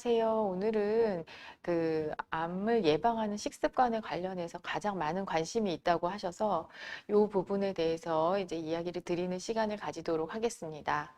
안녕하세요. 오늘은 암을 예방하는 식습관에 관련해서 가장 많은 관심이 있다고 하셔서 이 부분에 대해서 이제 이야기를 드리는 시간을 가지도록 하겠습니다.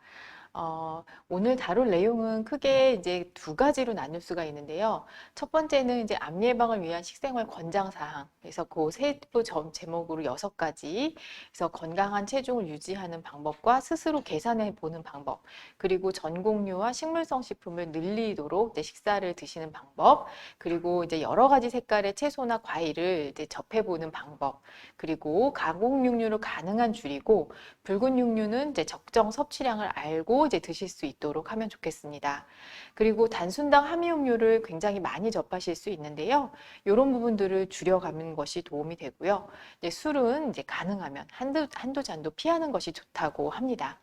오늘 다룰 내용은 크게 이제 두 가지로 나눌 수가 있는데요. 첫 번째는 이제 암 예방을 위한 식생활 권장 사항. 그래서 그 세부 제목으로 6가지. 그래서 건강한 체중을 유지하는 방법과 스스로 계산해 보는 방법. 그리고 전곡류와 식물성 식품을 늘리도록 이제 식사를 드시는 방법. 그리고 이제 여러 가지 색깔의 채소나 과일을 이제 접해 보는 방법. 그리고 가공 육류를 가능한 줄이고 붉은 육류는 이제 적정 섭취량을 알고 이제 드실 수 있도록 하면 좋겠습니다. 그리고 단순당 함유음료를 굉장히 많이 접하실 수 있는데요. 이런 부분들을 줄여가는 것이 도움이 되고요. 이제 술은 이제 가능하면 한두 잔도 피하는 것이 좋다고 합니다.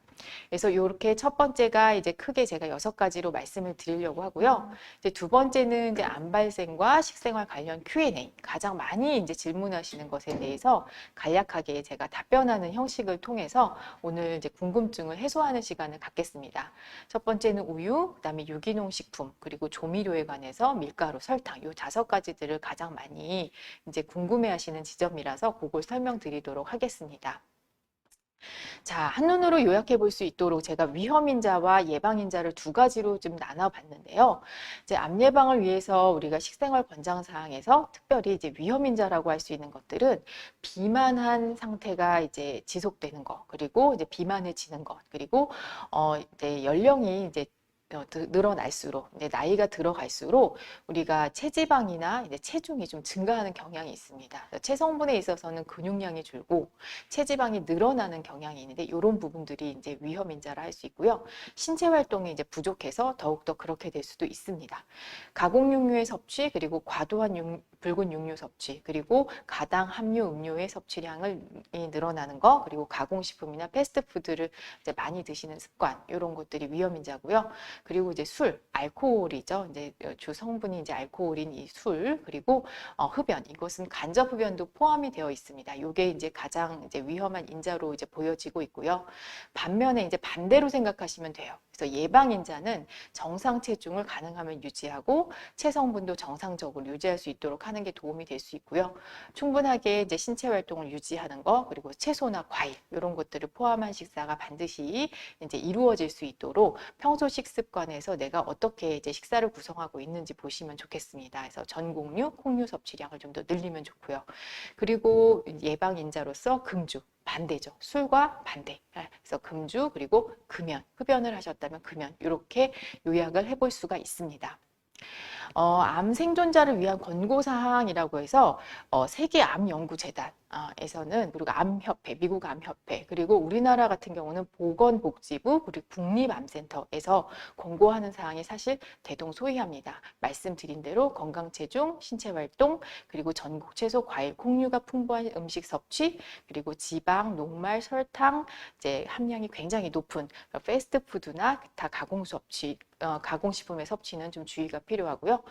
그래서 이렇게 첫 번째가 이제 크게 제가 6가지로 말씀을 드리려고 하고요. 이제 두 번째는 이제 암 발생과 식생활 관련 Q&A, 가장 많이 이제 질문하시는 것에 대해서 간략하게 제가 답변하는 형식을 통해서 오늘 이제 궁금증을 해소하는 시간을 갖겠습니다. 첫 번째는 우유, 그다음에 유기농 식품, 그리고 조미료에 관해서 밀가루, 설탕, 이 5가지들을 가장 많이 이제 궁금해하시는 지점이라서 그걸 설명드리도록 하겠습니다. 자, 한눈으로 요약해 볼 수 있도록 제가 위험인자와 예방인자를 2가지로 좀 나눠 봤는데요. 이제 암 예방을 위해서 우리가 식생활 권장 사항에서 특별히 이제 위험인자라고 할 수 있는 것들은 비만한 상태가 이제 지속되는 것, 그리고 이제 비만해지는 것, 그리고 이제 연령이 이제 늘어날수록 이제 나이가 들어갈수록 우리가 체지방이나 이제 체중이 좀 증가하는 경향이 있습니다. 체성분에 있어서는 근육량이 줄고 체지방이 늘어나는 경향이 있는데 이런 부분들이 이제 위험인자라 할 수 있고요. 신체 활동이 이제 부족해서 더욱더 그렇게 될 수도 있습니다. 가공 육류의 섭취, 그리고 과도한 붉은 육류 섭취, 그리고 가당 함유 음료의 섭취량이 늘어나는 거, 그리고 가공식품이나 패스트푸드를 이제 많이 드시는 습관, 이런 것들이 위험인자고요. 그리고 이제 술, 알코올이죠. 이제 주 성분이 이제 알코올인 이 술, 그리고 흡연, 이것은 간접 흡연도 포함이 되어 있습니다. 이게 이제 가장 이제 위험한 인자로 이제 보여지고 있고요. 반면에 이제 반대로 생각하시면 돼요. 그래서 예방인자는 정상 체중을 가능하면 유지하고 체성분도 정상적으로 유지할 수 있도록 하는 게 도움이 될 수 있고요. 충분하게 이제 신체 활동을 유지하는 거, 그리고 채소나 과일 이런 것들을 포함한 식사가 반드시 이제 이루어질 수 있도록 평소 식습관에서 내가 어떻게 이제 식사를 구성하고 있는지 보시면 좋겠습니다. 그래서 전곡류, 콩류 섭취량을 좀 더 늘리면 좋고요. 그리고 예방인자로서 금주, 반대죠. 술과 반대. 그래서 금주, 그리고 금연, 흡연을 하셨다면 금연, 이렇게 요약을 해볼 수가 있습니다. 암 생존자를 위한 권고사항이라고 해서 세계암연구재단에서는, 그리고 암협회, 미국 암협회, 그리고 우리나라 같은 경우는 보건복지부, 그리고 국립암센터에서 권고하는 사항이 사실 대동소이합니다. 말씀드린 대로 건강체중, 신체활동, 그리고 전국 채소, 과일, 콩류가 풍부한 음식 섭취, 그리고 지방, 녹말, 설탕 이제 함량이 굉장히 높은 패스트푸드나 기타 가공식품의 섭취는 좀 주의가 필요하고요.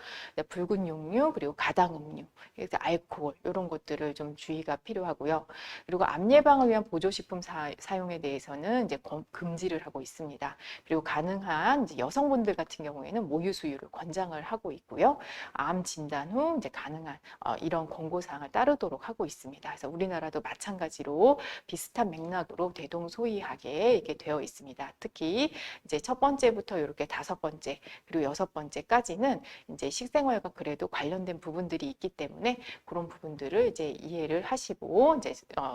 붉은 육류, 그리고 가당 음료, 알코올 이런 것들을 좀 주의가 필요하고요. 그리고 암 예방을 위한 보조식품 사용에 대해서는 이제 금지를 하고 있습니다. 그리고 가능한 이제 여성분들 같은 경우에는 모유 수유를 권장을 하고 있고요. 암 진단 후 이제 가능한 이런 권고 사항을 따르도록 하고 있습니다. 그래서 우리나라도 마찬가지로 비슷한 맥락으로 대동소이하게 이렇게 되어 있습니다. 특히 이제 첫 번째부터 이렇게 5번째, 그리고 6번째까지는 이제 식생활과 그래도 관련된 부분들이 있기 때문에 그런 부분들을 이제 이해를 하시고 이제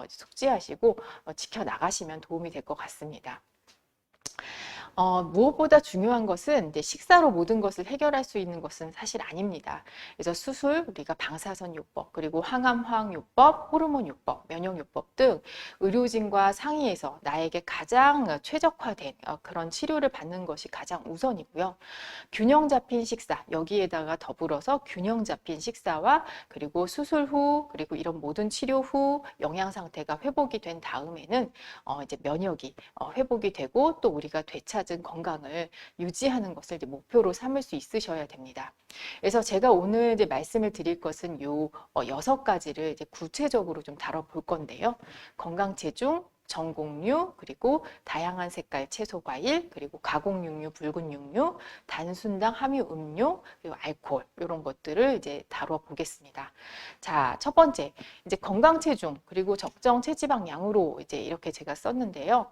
숙지하시고 지켜 나가시면 도움이 될 것 같습니다. 무엇보다 중요한 것은 이제 식사로 모든 것을 해결할 수 있는 것은 사실 아닙니다. 그래서 수술, 우리가 방사선요법, 그리고 항암화학요법, 호르몬요법, 면역요법 등 의료진과 상의해서 나에게 가장 최적화된 그런 치료를 받는 것이 가장 우선이고요. 균형 잡힌 식사, 여기에다가 더불어서 균형 잡힌 식사와 그리고 수술 후, 그리고 이런 모든 치료 후 영양 상태가 회복이 된 다음에는 이제 면역이 회복이 되고 또 우리가 되찾은 건강을 유지하는 것을 이제 목표로 삼을 수 있으셔야 됩니다. 그래서 제가 오늘 이제 말씀을 드릴 것은 요 6가지를 이제 구체적으로 좀 다뤄볼 건데요. 건강 체중, 전곡류, 그리고 다양한 색깔 채소 과일, 그리고 가공육류, 붉은 육류, 단순당 함유 음료, 그리고 알코올 이런 것들을 이제 다뤄 보겠습니다. 자, 첫 번째 이제 건강 체중 그리고 적정 체지방량으로 이제 이렇게 제가 썼는데요.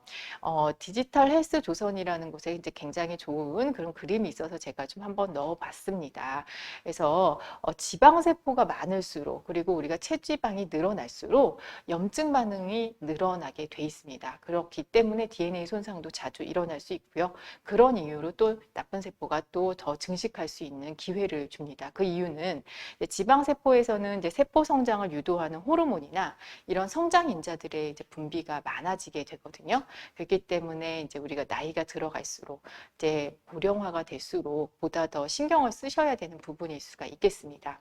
디지털 헬스 조선이라는 곳에 이제 굉장히 좋은 그런 그림이 있어서 제가 좀 한번 넣어봤습니다. 그래서 지방세포가 많을수록 그리고 우리가 체지방이 늘어날수록 염증 반응이 늘어나게 돼 있습니다. 그렇기 때문에 DNA 손상도 자주 일어날 수 있고요. 그런 이유로 또 나쁜 세포가 또 더 증식할 수 있는 기회를 줍니다. 그 이유는 지방세포에서는 이제 세포 성장을 유도하는 호르몬이나 이런 성장인자들의 이제 분비가 많아지게 되거든요. 그렇기 때문에 이제 우리가 나이가 들어갈수록 이제 고령화가 될수록 보다 더 신경을 쓰셔야 되는 부분일 수가 있겠습니다.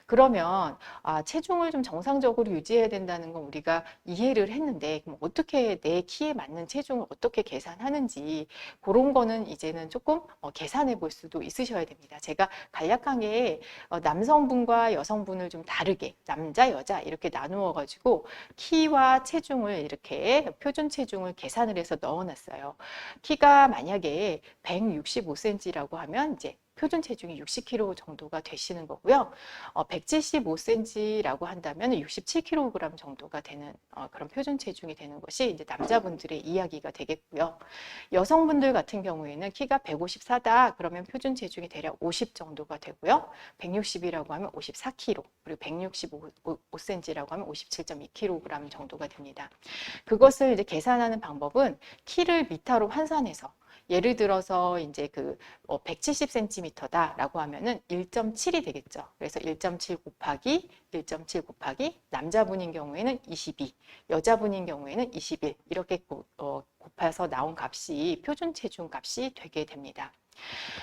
그러면 체중을 좀 정상적으로 유지해야 된다는 건 우리가 이해를 했는데 그럼 어떻게 내 키에 맞는 체중을 어떻게 계산하는지 그런 거는 이제는 조금 계산해 볼 수도 있으셔야 됩니다. 제가 간략하게 남성분과 여성분을 좀 다르게 남자, 여자 이렇게 나누어 가지고 키와 체중을 이렇게 표준 체중을 계산을 해서 넣어놨어요. 키가 만약에 165cm라고 하면 이제 표준 체중이 60kg 정도가 되시는 거고요. 175cm라고 한다면 67kg 정도가 되는 그런 표준 체중이 되는 것이 이제 남자분들의 이야기가 되겠고요. 여성분들 같은 경우에는 키가 154다 그러면 표준 체중이 대략 50 정도가 되고요. 160이라고 하면 54kg, 그리고 165cm라고 하면 57.2kg 정도가 됩니다. 그것을 이제 계산하는 방법은 키를 미터로 환산해서 예를 들어서 이제 170cm다라고 하면은 1.7이 되겠죠. 그래서 1.7 곱하기 1.7 곱하기 남자분인 경우에는 22, 여자분인 경우에는 21 이렇게 곱해서 나온 값이 표준 체중 값이 되게 됩니다.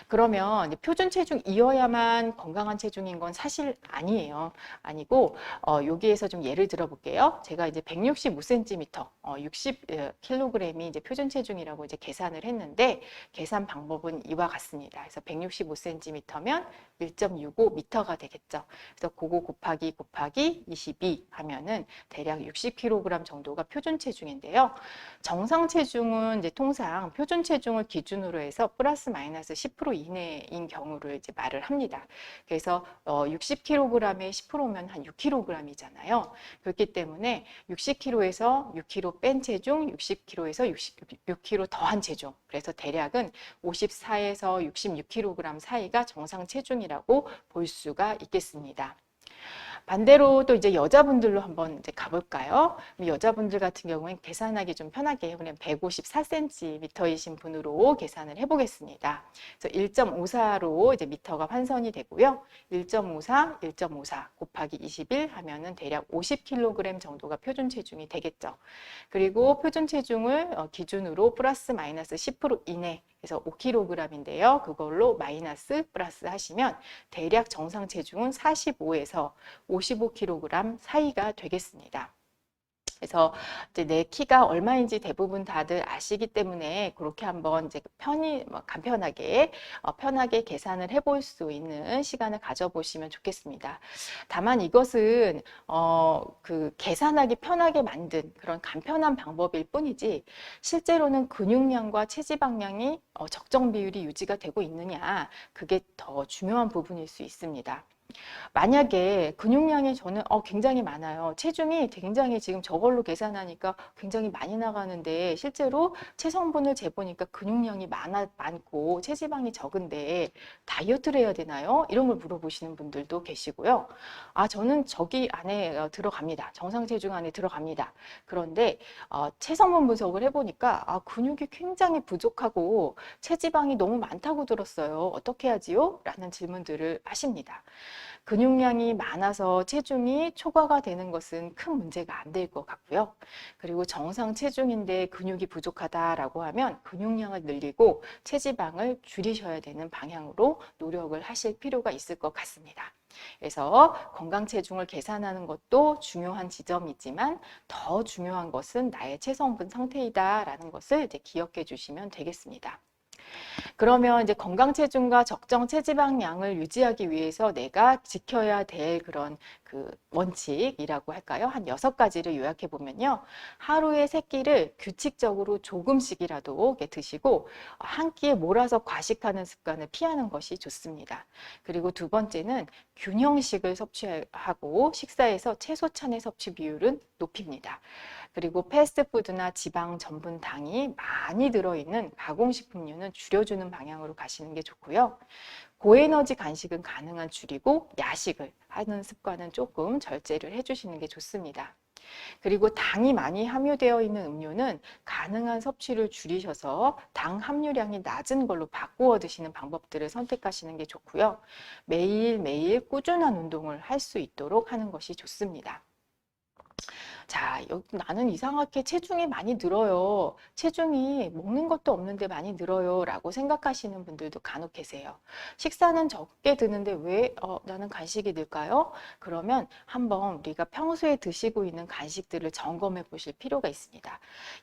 그러면 표준 체중이어야만 건강한 체중인 건 사실 아니에요. 아니고 여기에서 좀 예를 들어 볼게요. 제가 이제 165cm, 60kg이 이제 표준 체중이라고 이제 계산을 했는데 계산 방법은 이와 같습니다. 그래서 165cm면 1.65m가 되겠죠. 그래서 그거 곱하기 22 하면은 대략 60kg 정도가 표준 체중인데요. 정상 체중은 이제 통상 표준 체중을 기준으로 해서 플러스 마이너스 10% 이내인 경우를 이제 말을 합니다. 그래서 60kg에 10%면 한 6kg이잖아요. 그렇기 때문에 60kg에서 6kg 뺀 체중, 60kg에서 6kg 더한 체중. 그래서 대략은 54에서 66kg 사이가 정상 체중이라고 볼 수가 있겠습니다. 반대로 또 이제 여자분들로 한번 이제 가볼까요? 여자분들 같은 경우엔 계산하기 좀 편하게 그냥 154cm이신 분으로 계산을 해보겠습니다. 그래서 1.54로 이제 미터가 환산이 되고요. 1.54, 1.54 곱하기 21 하면은 대략 50kg 정도가 표준 체중이 되겠죠. 그리고 표준 체중을 기준으로 플러스 마이너스 10% 이내 그래서 5kg인데요. 그걸로 마이너스 플러스 하시면 대략 정상 체중은 45에서 55kg 사이가 되겠습니다. 그래서 이제 내 키가 얼마인지 대부분 다들 아시기 때문에 그렇게 한번 이제 간편하게 편하게 계산을 해볼 수 있는 시간을 가져보시면 좋겠습니다. 다만 이것은 계산하기 편하게 만든 그런 간편한 방법일 뿐이지 실제로는 근육량과 체지방량이 적정 비율이 유지가 되고 있느냐 그게 더 중요한 부분일 수 있습니다. 만약에 근육량이 저는 굉장히 많아요. 체중이 굉장히 지금 저걸로 계산하니까 굉장히 많이 나가는데 실제로 체성분을 재보니까 근육량이 많고 체지방이 적은데 다이어트를 해야 되나요? 이런 걸 물어보시는 분들도 계시고요. 저는 저기 안에 들어갑니다. 정상 체중 안에 들어갑니다. 그런데 체성분 분석을 해보니까 근육이 굉장히 부족하고 체지방이 너무 많다고 들었어요. 어떻게 하지요? 라는 질문들을 하십니다. 근육량이 많아서 체중이 초과가 되는 것은 큰 문제가 안 될 것 같고요. 그리고 정상 체중인데 근육이 부족하다라고 하면 근육량을 늘리고 체지방을 줄이셔야 되는 방향으로 노력을 하실 필요가 있을 것 같습니다. 그래서 건강 체중을 계산하는 것도 중요한 지점이지만 더 중요한 것은 나의 체성분 상태이다라는 것을 이제 기억해 주시면 되겠습니다. 그러면 이제 건강 체중과 적정 체지방량을 유지하기 위해서 내가 지켜야 될 그런 그 원칙이라고 할까요? 한 6가지를 요약해 보면요. 하루에 3끼를 규칙적으로 조금씩이라도 이렇게 드시고 한 끼에 몰아서 과식하는 습관을 피하는 것이 좋습니다. 그리고 두 번째는 균형식을 섭취하고 식사에서 채소 찬의 섭취 비율은 높입니다. 그리고 패스트푸드나 지방, 전분, 당이 많이 들어있는 가공식품류는 줄여주는 방향으로 가시는 게 좋고요. 고에너지 간식은 가능한 줄이고 야식을 하는 습관은 조금 절제를 해주시는 게 좋습니다. 그리고 당이 많이 함유되어 있는 음료는 가능한 섭취를 줄이셔서 당 함유량이 낮은 걸로 바꾸어 드시는 방법들을 선택하시는 게 좋고요. 매일매일 꾸준한 운동을 할 수 있도록 하는 것이 좋습니다. 자, 나는 이상하게 체중이 많이 늘어요. 체중이 먹는 것도 없는데 많이 늘어요. 라고 생각하시는 분들도 간혹 계세요. 식사는 적게 드는데 왜 나는 간식이 늘까요? 그러면 한번 우리가 평소에 드시고 있는 간식들을 점검해 보실 필요가 있습니다.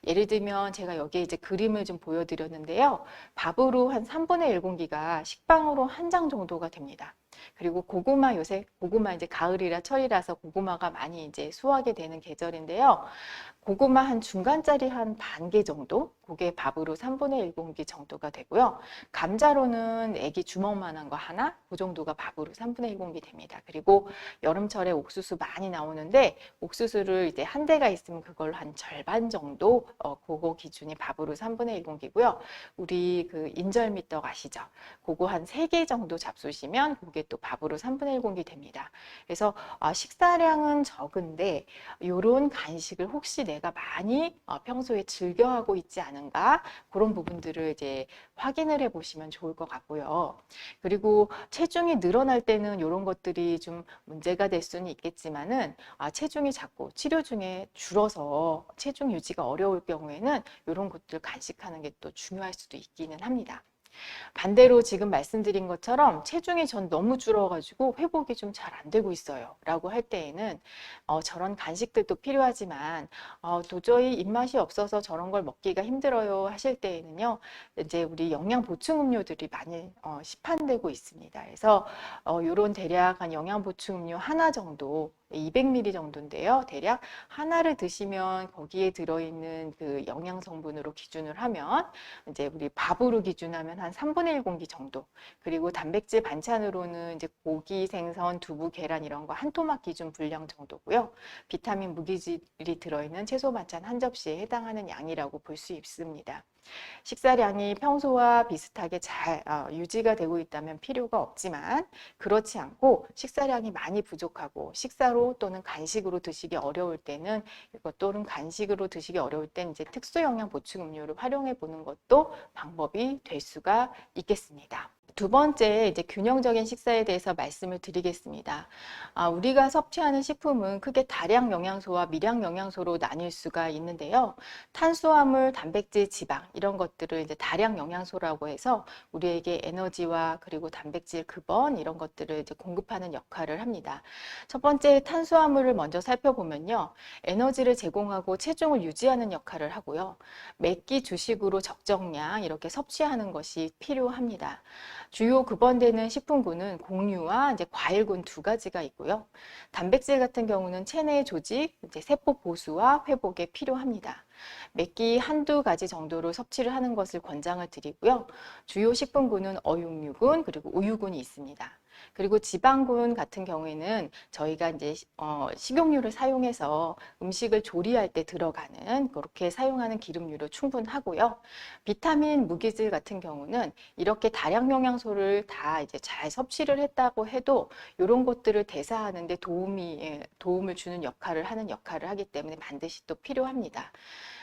예를 들면 제가 여기에 이제 그림을 좀 보여드렸는데요. 밥으로 한 3분의 1 공기가 식빵으로 한 장 정도가 됩니다. 그리고 고구마, 요새 고구마 이제 가을이라 철이라서 고구마가 많이 이제 수확이 되는 계절인데요. 고구마 한 중간짜리 한 반 개 정도, 그게 밥으로 3분의 1 공기 정도가 되고요. 감자로는 애기 주먹만한 거 하나, 그 정도가 밥으로 3분의 1 공기 됩니다. 그리고 여름철에 옥수수 많이 나오는데 옥수수를 이제 한 대가 있으면 그걸 한 절반 정도, 그거 기준이 밥으로 3분의 1 공기고요. 우리 그 인절미떡 아시죠? 그거 한 3개 정도 잡수시면 그게 또 밥으로 3분의 1 공기 됩니다. 그래서 식사량은 적은데 이런 간식을 혹시 내가 많이 평소에 즐겨하고 있지 않은가, 그런 부분들을 이제 확인을 해 보시면 좋을 것 같고요. 그리고 체중이 늘어날 때는 이런 것들이 좀 문제가 될 수는 있겠지만은 체중이 자꾸 치료 중에 줄어서 체중 유지가 어려울 경우에는 이런 것들 간식하는 게 또 중요할 수도 있기는 합니다. 반대로 지금 말씀드린 것처럼 체중이 전 너무 줄어가지고 회복이 좀 잘 안 되고 있어요 라고 할 때에는 저런 간식들도 필요하지만 도저히 입맛이 없어서 저런 걸 먹기가 힘들어요 하실 때에는요, 이제 우리 영양 보충 음료들이 많이 시판되고 있습니다. 그래서 요런 대략 한 영양 보충 음료 하나 정도, 200ml 정도인데요. 대략 하나를 드시면 거기에 들어있는 그 영양 성분으로 기준을 하면 이제 우리 밥으로 기준하면 한 3분의 1 공기 정도, 그리고 단백질 반찬으로는 이제 고기, 생선, 두부, 계란 이런 거 한 토막 기준 분량 정도고요. 비타민, 무기질이 들어있는 채소 반찬 한 접시에 해당하는 양이라고 볼 수 있습니다. 식사량이 평소와 비슷하게 잘 유지가 되고 있다면 필요가 없지만, 그렇지 않고 식사량이 많이 부족하고 식사로 또는 간식으로 드시기 어려울 때는, 또는 간식으로 드시기 어려울 땐 이제 특수 영양 보충 음료를 활용해 보는 것도 방법이 될 수가 있겠습니다. 두 번째, 이제 균형적인 식사에 대해서 말씀을 드리겠습니다. 우리가 섭취하는 식품은 크게 다량 영양소와 미량 영양소로 나뉠 수가 있는데요. 탄수화물, 단백질, 지방 이런 것들을 이제 다량 영양소라고 해서 우리에게 에너지와 그리고 단백질, 급원 이런 것들을 이제 공급하는 역할을 합니다. 첫 번째, 탄수화물을 먼저 살펴보면요. 에너지를 제공하고 체중을 유지하는 역할을 하고요. 매끼 주식으로 적정량 이렇게 섭취하는 것이 필요합니다. 주요 급원되는 식품군은 곡류와 이제 과일군 2가지가 있고요. 단백질 같은 경우는 체내 조직, 이제 세포 보수와 회복에 필요합니다. 매끼 한두 가지 정도로 섭취를 하는 것을 권장을 드리고요. 주요 식품군은 어육류군 그리고 우유군이 있습니다. 그리고 지방군 같은 경우에는 저희가 이제 식용유를 사용해서 음식을 조리할 때 들어가는 그렇게 사용하는 기름류로 충분하고요. 비타민, 무기질 같은 경우는 이렇게 다량 영양소를 다 이제 잘 섭취를 했다고 해도 이런 것들을 대사하는 데 도움을 주는 역할을 하기 때문에 반드시 또 필요합니다.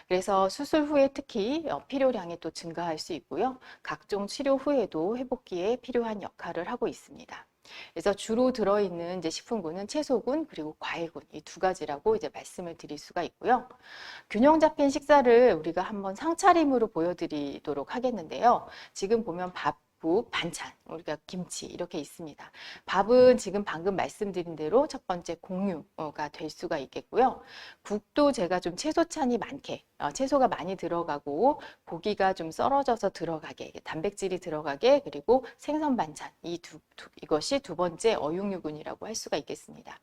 그래서 수술 후에 특히 필요량이 또 증가할 수 있고요. 각종 치료 후에도 회복기에 필요한 역할을 하고 있습니다. 그래서 주로 들어있는 이제 식품군은 채소군 그리고 과일군 이 2가지라고 이제 말씀을 드릴 수가 있고요. 균형 잡힌 식사를 우리가 한번 상차림으로 보여드리도록 하겠는데요. 지금 보면 밥 국, 반찬, 우리가 김치 이렇게 있습니다. 밥은 지금 방금 말씀드린 대로 첫 번째 공유가 될 수가 있겠고요. 국도 제가 좀 채소찬이 많게, 채소가 많이 들어가고 고기가 좀 썰어져서 들어가게, 단백질이 들어가게, 그리고 생선 반찬, 이것이 두 번째 어육류군이라고 할 수가 있겠습니다.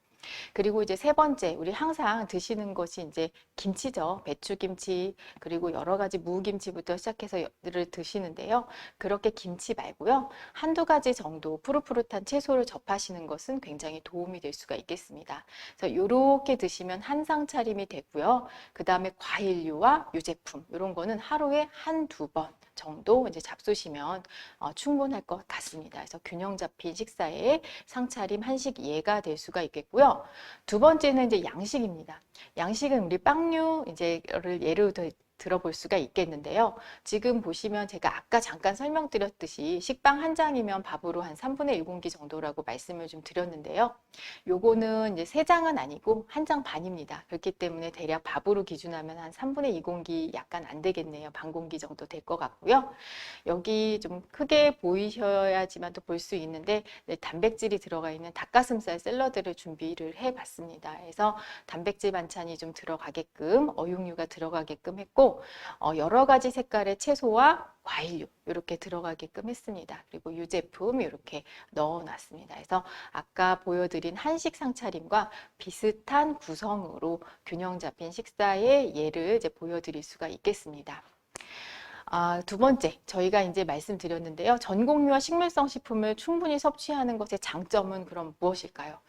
그리고 이제 세 번째, 우리 항상 드시는 것이 이제 김치죠. 배추김치, 그리고 여러 가지 무김치부터 시작해서를 드시는데요. 그렇게 김치 말고요. 한두 가지 정도 푸릇푸릇한 채소를 접하시는 것은 굉장히 도움이 될 수가 있겠습니다. 그래서 이렇게 드시면 한 상 차림이 되고요. 그 다음에 과일류와 유제품, 이런 거는 하루에 한두 번 정도 이제 잡수시면 충분할 것 같습니다. 그래서 균형 잡힌 식사에 상차림 한식 예가 될 수가 있겠고요. 두 번째는 이제 양식입니다. 양식은 우리 빵류 이제를 예로 들어볼 수가 있겠는데요. 지금 보시면 제가 아까 잠깐 설명드렸듯이 식빵 한 장이면 밥으로 한 3분의 1공기 정도라고 말씀을 좀 드렸는데요. 요거는 이제 3장은 아니고 한 장 반입니다. 그렇기 때문에 대략 밥으로 기준하면 한 3분의 2공기 약간 안 되겠네요. 반 공기 정도 될 것 같고요. 여기 좀 크게 보이셔야지만 또 볼 수 있는데 단백질이 들어가 있는 닭가슴살 샐러드를 준비를 해봤습니다. 그래서 단백질 반찬이 좀 들어가게끔 어육류가 들어가게끔 했고 여러 가지 색깔의 채소와 과일류 이렇게 들어가게끔 했습니다. 그리고 유제품 이렇게 넣어놨습니다. 그래서 아까 보여드린 한식 상차림과 비슷한 구성으로 균형 잡힌 식사의 예를 이제 보여드릴 수가 있겠습니다. 두 번째, 저희가 이제 말씀드렸는데요. 전곡류와 식물성 식품을 충분히 섭취하는 것의 장점은 그럼 무엇일까요?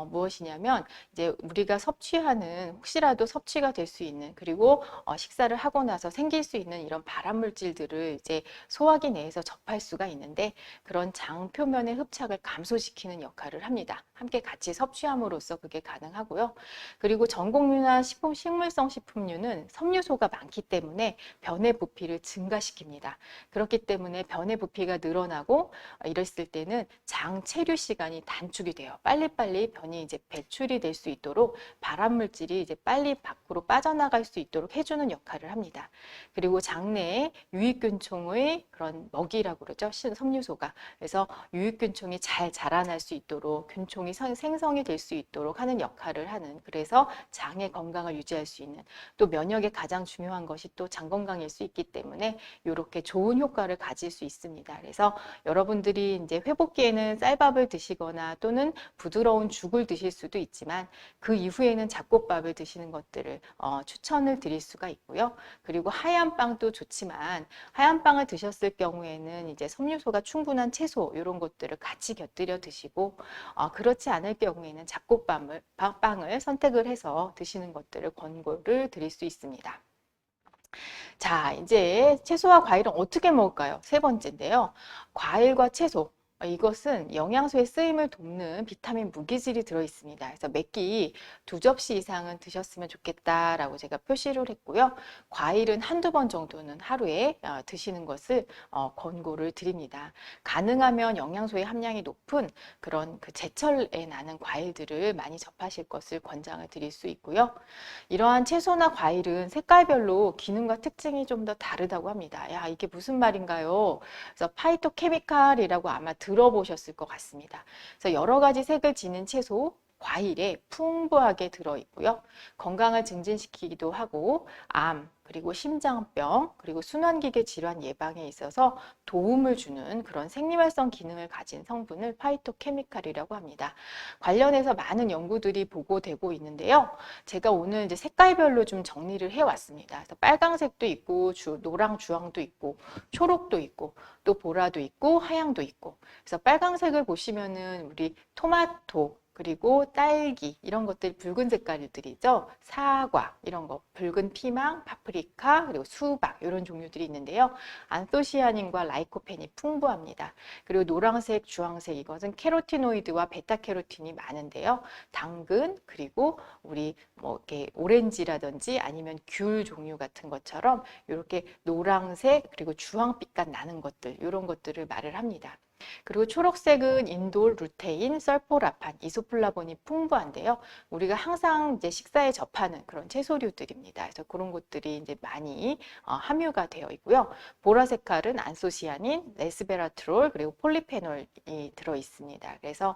무엇이냐면 이제 우리가 섭취하는 혹시라도 섭취가 될 수 있는 그리고 식사를 하고 나서 생길 수 있는 이런 발암 물질들을 이제 소화기 내에서 접할 수가 있는데 그런 장 표면의 흡착을 감소시키는 역할을 합니다. 함께 같이 섭취함으로써 그게 가능하고요. 그리고 전곡류나 식물성 식품류는 섬유소가 많기 때문에 변의 부피를 증가시킵니다. 그렇기 때문에 변의 부피가 늘어나고 이랬을 때는 장 체류 시간이 단축이 돼요. 빨리빨리 변이 이제 배출이 될 수 있도록 발암 물질이 이제 빨리 밖으로 빠져나갈 수 있도록 해주는 역할을 합니다. 그리고 장내에 유익균총의 그런 먹이라고 그러죠. 섬유소가. 그래서 유익균총이 잘 자라날 수 있도록 균총이 생성이 될 수 있도록 하는 역할을 하는 그래서 장의 건강을 유지할 수 있는 또 면역에 가장 중요한 것이 또 장 건강일 수 있기 때문에 이렇게 좋은 효과를 가질 수 있습니다. 그래서 여러분들이 이제 회복기에는 쌀밥을 드시거나 또는 부드러운 죽을 드실 수도 있지만 그 이후에는 잡곡밥을 드시는 것들을 추천을 드릴 수가 있고요. 그리고 하얀 빵도 좋지만 하얀 빵을 드셨을 경우에는 이제 섬유소가 충분한 채소 이런 것들을 같이 곁들여 드시고 그렇지 않을 경우에는 잡곡빵을 선택을 해서 드시는 것들을 권고를 드릴 수 있습니다. 자, 이제 채소와 과일은 어떻게 먹을까요? 세 번째인데요. 과일과 채소. 이것은 영양소의 쓰임을 돕는 비타민 무기질이 들어있습니다. 그래서 몇 끼 2접시 이상은 드셨으면 좋겠다라고 제가 표시를 했고요. 과일은 한두 번 정도는 하루에 드시는 것을 권고를 드립니다. 가능하면 영양소의 함량이 높은 그런 그 제철에 나는 과일들을 많이 접하실 것을 권장을 드릴 수 있고요. 이러한 채소나 과일은 색깔별로 기능과 특징이 좀 더 다르다고 합니다. 야, 이게 무슨 말인가요? 그래서 파이토케미칼이라고 아마 들어보셨을 것 같습니다. 그래서 여러 가지 색을 지닌 채소, 과일에 풍부하게 들어있고요. 건강을 증진시키기도 하고 암, 그리고 심장병, 그리고 순환기계 질환 예방에 있어서 도움을 주는 그런 생리활성 기능을 가진 성분을 파이토케미칼이라고 합니다. 관련해서 많은 연구들이 보고되고 있는데요. 제가 오늘 이제 색깔별로 좀 정리를 해왔습니다. 그래서 빨강색도 있고, 노랑 주황도 있고, 초록도 있고, 또 보라도 있고, 하양도 있고. 그래서 빨강색을 보시면은 우리 토마토, 그리고 딸기 이런 것들이 붉은 색깔들이죠. 사과 이런 거, 붉은 피망, 파프리카, 그리고 수박 이런 종류들이 있는데요. 안토시아닌과 라이코펜이 풍부합니다. 그리고 노란색, 주황색 이것은 캐로티노이드와 베타캐로틴이 많은데요. 당근 그리고 우리 뭐 이렇게 오렌지라든지 아니면 귤 종류 같은 것처럼 이렇게 노란색 그리고 주황빛깔 나는 것들 이런 것들을 말을 합니다. 그리고 초록색은 인돌, 루테인, 설포라판, 이소플라본이 풍부한데요. 우리가 항상 이제 식사에 접하는 그런 채소류들입니다. 그래서 그런 것들이 이제 많이 함유가 되어 있고요. 보라 색깔은 안소시아닌, 레스베라트롤, 그리고 폴리페놀이 들어 있습니다. 그래서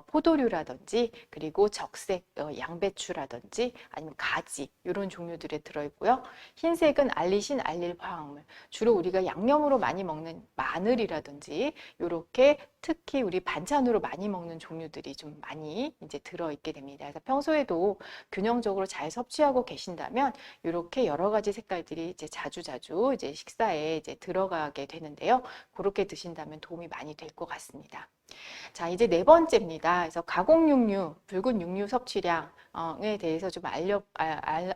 포도류라든지 그리고 적색 양배추라든지 아니면 가지 이런 종류들에 들어 있고요. 흰색은 알리신, 알릴 화학물. 주로 우리가 양념으로 많이 먹는 마늘이라든지 이렇게 특히 우리 반찬으로 많이 먹는 종류들이 좀 많이 이제 들어있게 됩니다. 그래서 평소에도 균형적으로 잘 섭취하고 계신다면 이렇게 여러 가지 색깔들이 이제 자주자주 이제 식사에 이제 들어가게 되는데요. 그렇게 드신다면 도움이 많이 될 것 같습니다. 자, 이제 네 번째입니다. 그래서 가공육류, 붉은 육류 섭취량에 대해서 좀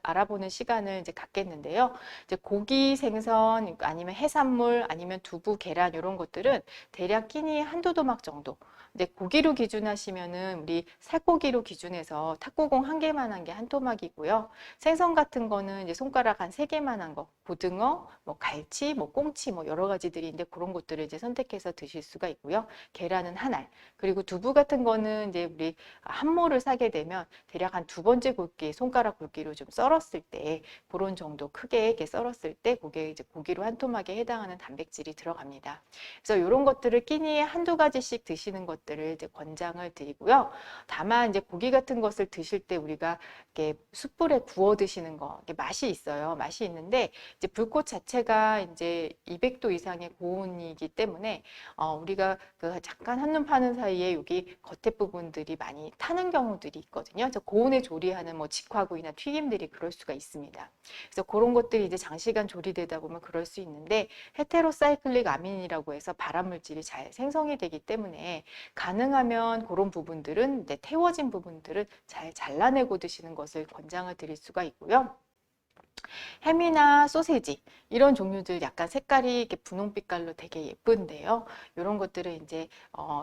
알아보는 시간을 이제 갖겠는데요. 이제 고기, 생선, 아니면 해산물, 아니면 두부, 계란 이런 것들은 대략 끼니 한두 도막 정도. 이제 고기로 기준하시면은 우리 살코기로 기준해서 탁구공 한 개만 한 게 한 토막이고요. 생선 같은 거는 이제 손가락 한 세 개만 한 거, 고등어, 뭐 갈치, 뭐 꽁치, 뭐 여러 가지들이 있는데 그런 것들을 이제 선택해서 드실 수가 있고요. 계란은 한 알. 그리고 두부 같은 거는 이제 우리 한 모를 사게 되면 대략 한 두 번째 굵기, 손가락 굵기로 좀 썰었을 때 그런 정도 크게 이렇게 썰었을 때 그게 이제 고기로 한 토막에 해당하는 단백질이 들어갑니다. 그래서 이런 것들을 끼니에 한두 가지씩 드시는 것들을 이제 권장을 드리고요. 다만 이제 고기 같은 것을 드실 때 우리가 이렇게 숯불에 구워 드시는 거 이게 맛이 있어요. 맛이 있는데 이제 불꽃 자체가 이제 200도 이상의 고온이기 때문에 우리가 그 잠깐 한눈 파는 사이에 여기 겉에 부분들이 많이 타는 경우들이 있거든요. 그래서 고온에 조리하는 뭐 직화구이나 튀김들이 그럴 수가 있습니다. 그래서 그런 것들이 이제 장시간 조리되다 보면 그럴 수 있는데 헤테로사이클릭 아민이라고 해서 발암 물질이 잘 생성이 되기 때문에 가능하면 그런 부분들은 이제 태워진 부분들을 잘 잘라내고 드시는 것을 권장을 드릴 수가 있고요. 햄이나 소세지 이런 종류들 약간 색깔이 이렇게 분홍빛깔로 되게 예쁜데요. 이런 것들을 이제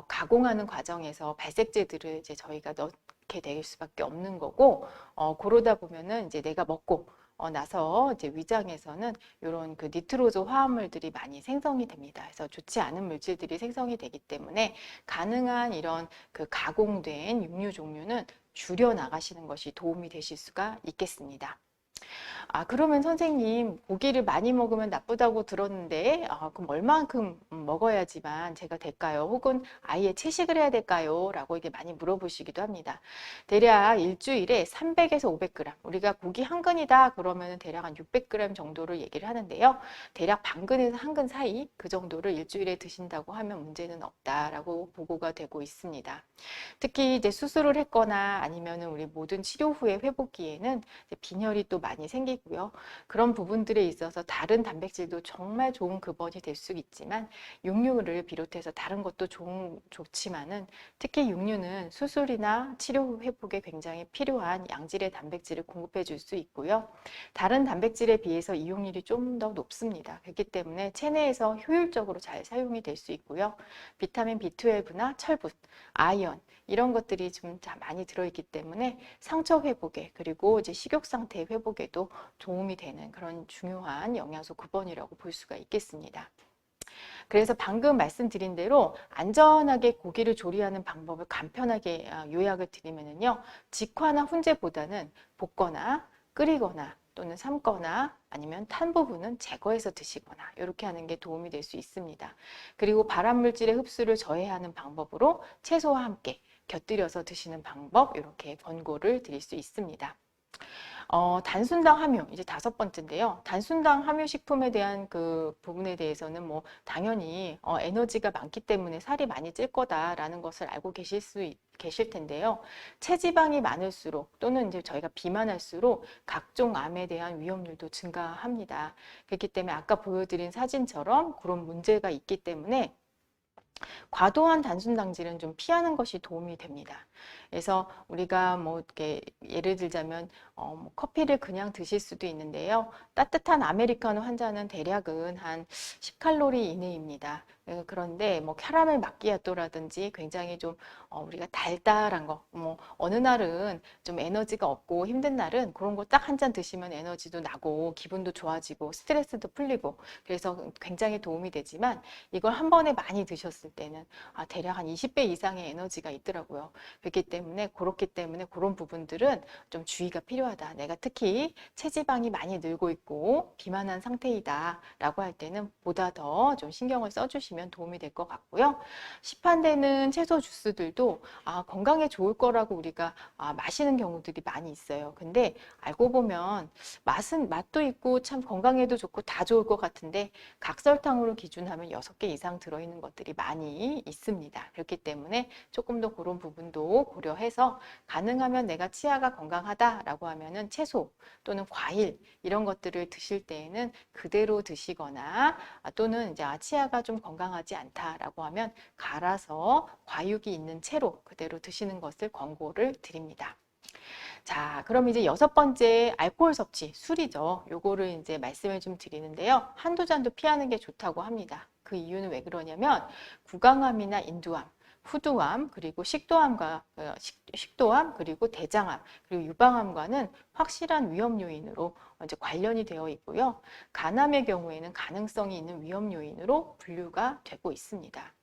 가공하는 과정에서 발색제들을 이제 저희가 넣게 될 수밖에 없는 거고 그러다 보면은 이제 내가 먹고 나서 이제 위장에서는 이런 그 니트로즈 화합물들이 많이 생성이 됩니다. 그래서 좋지 않은 물질들이 생성이 되기 때문에 가능한 이런 그 가공된 육류 종류는 줄여 나가시는 것이 도움이 되실 수가 있겠습니다. 그러면 선생님, 고기를 많이 먹으면 나쁘다고 들었는데, 그럼 얼만큼 먹어야지만 제가 될까요? 혹은 아예 채식을 해야 될까요? 라고 이게 많이 물어보시기도 합니다. 대략 일주일에 300에서 500g. 우리가 고기 한 근이다 그러면 대략 한 600g 정도를 얘기를 하는데요. 대략 반 근에서 한 근 사이 그 정도를 일주일에 드신다고 하면 문제는 없다라고 보고가 되고 있습니다. 특히 이제 수술을 했거나 아니면은 우리 모든 치료 후에 회복기에는 빈혈이 또 많이 생기고요. 그런 부분들에 있어서 다른 단백질도 정말 좋은 근원이 될 수 있지만 육류를 비롯해서 다른 것도 좋지만은 특히 육류는 수술이나 치료 후 회복에 굉장히 필요한 양질의 단백질을 공급해 줄 수 있고요. 다른 단백질에 비해서 이용률이 좀 더 높습니다. 그렇기 때문에 체내에서 효율적으로 잘 사용이 될 수 있고요. 비타민 B12나 철분, 아이언 이런 것들이 좀 많이 들어있기 때문에 상처 회복에 그리고 이제 식욕 상태 회복에도 도움이 되는 그런 중요한 영양소 9번이라고 볼 수가 있겠습니다. 그래서 방금 말씀드린 대로 안전하게 고기를 조리하는 방법을 간편하게 요약을 드리면요. 직화나 훈제보다는 볶거나 끓이거나 또는 삶거나 아니면 탄 부분은 제거해서 드시거나 이렇게 하는 게 도움이 될 수 있습니다. 그리고 발암물질의 흡수를 저해하는 방법으로 채소와 함께 곁들여서 드시는 방법 이렇게 권고를 드릴 수 있습니다. 단순당 함유 이제 다섯 번째인데요. 단순당 함유 식품에 대한 그 부분에 대해서는 뭐 당연히 에너지가 많기 때문에 살이 많이 찔 거다라는 것을 알고 계실 텐데요. 체지방이 많을수록 또는 이제 저희가 비만할수록 각종 암에 대한 위험률도 증가합니다. 그렇기 때문에 아까 보여드린 사진처럼 그런 문제가 있기 때문에 과도한 단순당질은 좀 피하는 것이 도움이 됩니다. 그래서 우리가 뭐 이렇게 예를 들자면 뭐 커피를 그냥 드실 수도 있는데요. 따뜻한 아메리카노 한 잔은 대략은 한 10칼로리 이내입니다. 그런데 뭐 캐러멜 마끼아또라든지 굉장히 좀 우리가 달달한 거, 뭐 어느 날은 좀 에너지가 없고 힘든 날은 그런 거 딱 한 잔 드시면 에너지도 나고 기분도 좋아지고 스트레스도 풀리고 그래서 굉장히 도움이 되지만 이걸 한 번에 많이 드셨을 때는 대략 한 20배 이상의 에너지가 있더라고요. 그렇기 때문에 그런 부분들은 좀 주의가 필요하다. 내가 특히 체지방이 많이 늘고 있고 비만한 상태이다 라고 할 때는 보다 더 좀 신경을 써주시면 도움이 될 것 같고요. 시판되는 채소 주스들도 건강에 좋을 거라고 우리가 마시는 경우들이 많이 있어요. 근데 알고 보면 맛도 있고 참 건강에도 좋고 다 좋을 것 같은데 각설탕으로 기준하면 6개 이상 들어있는 것들이 많이 있습니다. 그렇기 때문에 조금 더 그런 부분도 고려해서 가능하면 내가 치아가 건강하다라고 하면은 채소 또는 과일 이런 것들을 드실 때에는 그대로 드시거나 또는 이제 치아가 좀 건강하지 않다라고 하면 갈아서 과육이 있는 채로 그대로 드시는 것을 권고를 드립니다. 자, 그럼 이제 6번째 알코올 섭취, 술이죠. 요거를 이제 말씀을 좀 드리는데요. 한두 잔도 피하는 게 좋다고 합니다. 그 이유는 왜 그러냐면 구강암이나 인두암, 후두암, 그리고 식도암, 그리고 대장암, 그리고 유방암과는 확실한 위험 요인으로 이제 관련이 되어 있고요. 간암의 경우에는 가능성이 있는 위험 요인으로 분류가 되고 있습니다.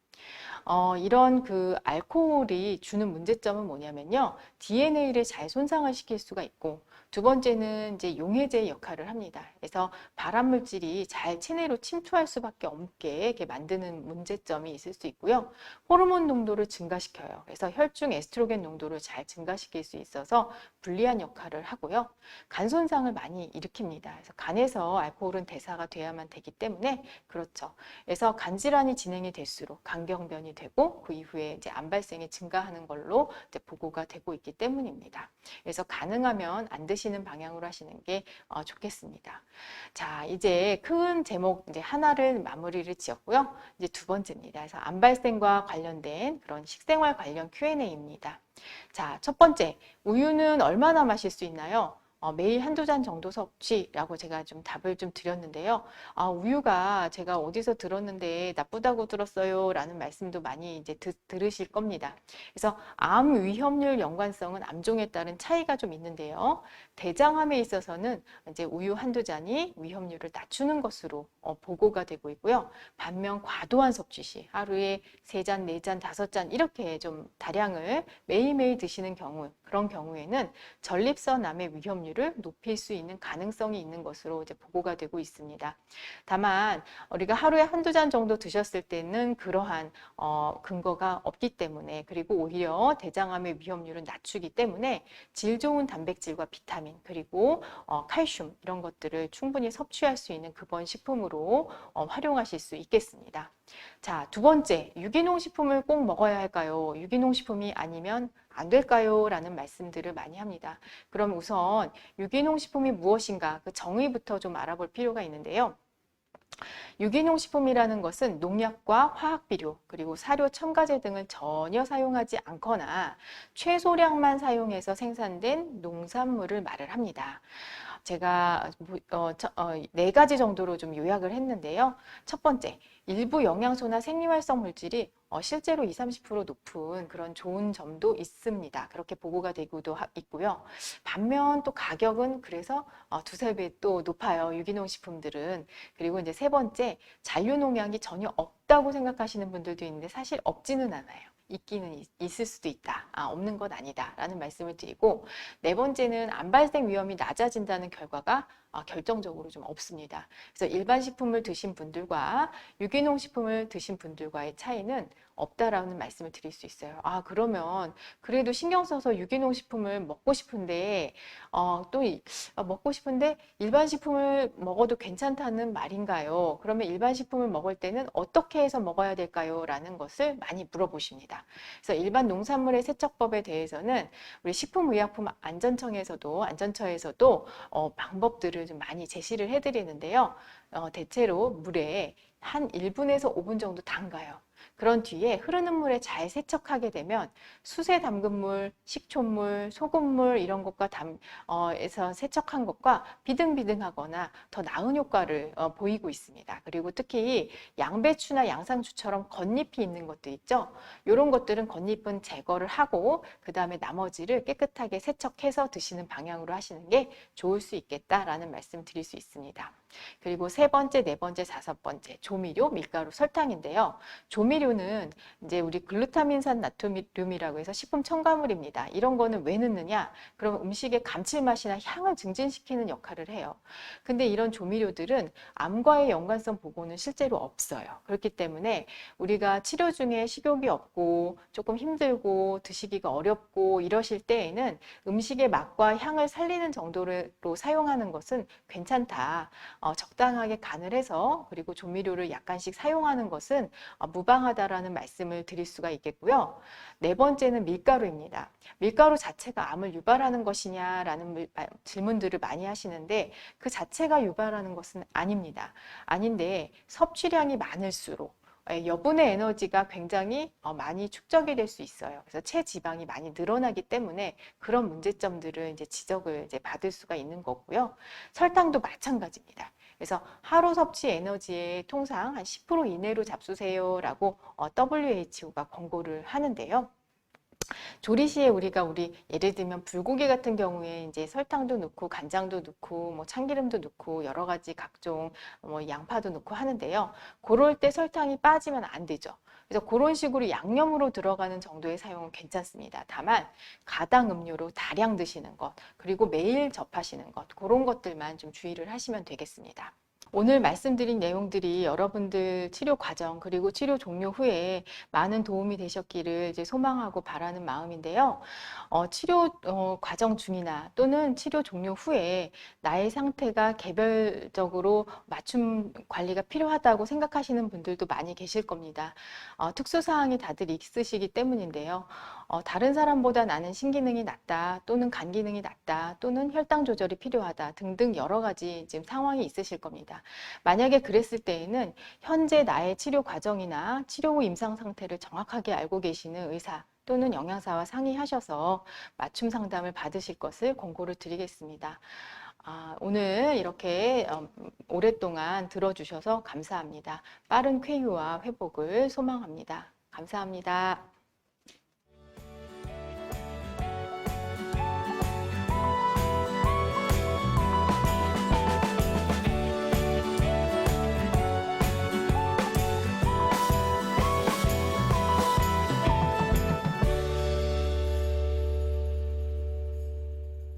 이런 그 알코올이 주는 문제점은 뭐냐면요. DNA를 잘 손상을 시킬 수가 있고, 두 번째는 이제 용해제 역할을 합니다. 그래서 발암 물질이 잘 체내로 침투할 수밖에 없게 이렇게 만드는 문제점이 있을 수 있고요. 호르몬 농도를 증가시켜요. 그래서 혈중 에스트로겐 농도를 잘 증가시킬 수 있어서 불리한 역할을 하고요. 간 손상을 많이 일으킵니다. 그래서 간에서 알코올은 대사가 돼야만 되기 때문에 그렇죠. 그래서 간 질환이 진행이 될수록 간경변이 되고 그 이후에 이제 암 발생이 증가하는 걸로 이제 보고가 되고 있기 때문입니다. 그래서 가능하면 안 드시는 방향으로 하시는 게 좋겠습니다. 자, 이제 큰 제목 이제 하나를 마무리를 지었고요. 이제 두 번째입니다. 그래서 암 발생과 관련된 그런 식생활 관련 Q&A입니다. 자, 첫 번째, 우유는 얼마나 마실 수 있나요? 매일 한두 잔 정도 섭취라고 제가 좀 답을 좀 드렸는데요. 우유가 제가 어디서 들었는데 나쁘다고 들었어요 라는 말씀도 많이 이제 들으실 겁니다. 그래서 암 위험률 연관성은 암종에 따른 차이가 좀 있는데요. 대장암에 있어서는 이제 우유 한두 잔이 위험률을 낮추는 것으로 보고가 되고 있고요. 반면 과도한 섭취 시 하루에 3잔, 4잔, 5잔 이렇게 좀 다량을 매일매일 드시는 경우, 그런 경우에는 전립선암의 위험률을 높일 수 있는 가능성이 있는 것으로 이제 보고가 되고 있습니다. 다만 우리가 하루에 한두 잔 정도 드셨을 때는 그러한 근거가 없기 때문에, 그리고 오히려 대장암의 위험률을 낮추기 때문에 질 좋은 단백질과 비타민 그리고 칼슘 이런 것들을 충분히 섭취할 수 있는 급원 식품으로 활용하실 수 있겠습니다. 자, 두 번째, 유기농 식품을 꼭 먹어야 할까요? 유기농 식품이 아니면 안 될까요? 라는 말씀들을 많이 합니다. 그럼 우선 유기농 식품이 무엇인가 그 정의부터 좀 알아볼 필요가 있는데요. 유기농 식품이라는 것은 농약과 화학비료 그리고 사료 첨가제 등을 전혀 사용하지 않거나 최소량만 사용해서 생산된 농산물을 말을 합니다. 제가 4가지 정도로 좀 요약을 했는데요. 첫 번째, 일부 영양소나 생리활성 물질이 실제로 20-30% 높은 그런 좋은 점도 있습니다. 그렇게 보고가 되고도 있고요. 반면 또 가격은 그래서 2-3배 또 높아요. 유기농 식품들은. 그리고 이제 세 번째, 잔류농약이 전혀 없다고 생각하시는 분들도 있는데 사실 없지는 않아요. 있기는 있을 수도 있다. 없는 건 아니다. 라는 말씀을 드리고, 네 번째는 암 발생 위험이 낮아진다는 결과가 결정적으로 좀 없습니다. 그래서 일반 식품을 드신 분들과 유기농 식품을 드신 분들과의 차이는 없다라는 말씀을 드릴 수 있어요. 그러면 그래도 신경 써서 유기농 식품을 먹고 싶은데 먹고 싶은데 일반 식품을 먹어도 괜찮다는 말인가요? 그러면 일반 식품을 먹을 때는 어떻게 해서 먹어야 될까요? 라는 것을 많이 물어보십니다. 그래서 일반 농산물의 세척법에 대해서는 우리 안전처에서도 방법들을 좀 많이 제시를 해드리는데요. 대체로 물에 한 1분에서 5분 정도 담가요. 그런 뒤에 흐르는 물에 잘 세척하게 되면 수세 담근 물, 식초물, 소금물 이런 것과 에서 세척한 것과 비등비등하거나 더 나은 효과를 보이고 있습니다. 그리고 특히 양배추나 양상추처럼 겉잎이 있는 것도 있죠. 이런 것들은 겉잎은 제거를 하고 그 다음에 나머지를 깨끗하게 세척해서 드시는 방향으로 하시는 게 좋을 수 있겠다라는 말씀 드릴 수 있습니다. 그리고 세 번째, 네 번째, 다섯 번째 조미료, 밀가루, 설탕인데요. 조미료는 이제 우리 글루타민산 나트륨이라고 해서 식품 첨가물입니다. 이런 거는 왜 넣느냐? 그럼 음식의 감칠맛이나 향을 증진시키는 역할을 해요. 근데 이런 조미료들은 암과의 연관성 보고는 실제로 없어요. 그렇기 때문에 우리가 치료 중에 식욕이 없고 조금 힘들고 드시기가 어렵고 이러실 때에는 음식의 맛과 향을 살리는 정도로 사용하는 것은 괜찮다. 적당하게 간을 해서 그리고 조미료를 약간씩 사용하는 것은 무방하다라는 말씀을 드릴 수가 있겠고요. 네 번째는 밀가루입니다. 밀가루 자체가 암을 유발하는 것이냐라는 질문들을 많이 하시는데 그 자체가 유발하는 것은 아닙니다. 아닌데 섭취량이 많을수록 여분의 에너지가 굉장히 많이 축적이 될 수 있어요. 그래서 체지방이 많이 늘어나기 때문에 그런 문제점들을 이제 지적을 이제 받을 수가 있는 거고요. 설탕도 마찬가지입니다. 그래서 하루 섭취 에너지의 통상 한 10% 이내로 잡수세요라고 WHO가 권고를 하는데요. 조리 시에 우리 예를 들면 불고기 같은 경우에 이제 설탕도 넣고 간장도 넣고 뭐 참기름도 넣고 여러 가지 각종 뭐 양파도 넣고 하는데요. 그럴 때 설탕이 빠지면 안 되죠. 그래서 그런 식으로 양념으로 들어가는 정도의 사용은 괜찮습니다. 다만 가당 음료로 다량 드시는 것 그리고 매일 접하시는 것 그런 것들만 좀 주의를 하시면 되겠습니다. 오늘 말씀드린 내용들이 여러분들 치료 과정 그리고 치료 종료 후에 많은 도움이 되셨기를 이제 소망하고 바라는 마음인데요. 치료 과정 중이나 또는 치료 종료 후에 나의 상태가 개별적으로 맞춤 관리가 필요하다고 생각하시는 분들도 많이 계실 겁니다. 특수사항이 다들 있으시기 때문인데요. 다른 사람보다 나는 신기능이 낮다 또는 간 기능이 낮다 또는 혈당 조절이 필요하다 등등 여러 가지 지금 상황이 있으실 겁니다. 만약에 그랬을 때에는 현재 나의 치료 과정이나 치료 후 임상 상태를 정확하게 알고 계시는 의사 또는 영양사와 상의하셔서 맞춤 상담을 받으실 것을 권고를 드리겠습니다. 오늘 이렇게 오랫동안 들어주셔서 감사합니다. 빠른 쾌유와 회복을 소망합니다. 감사합니다.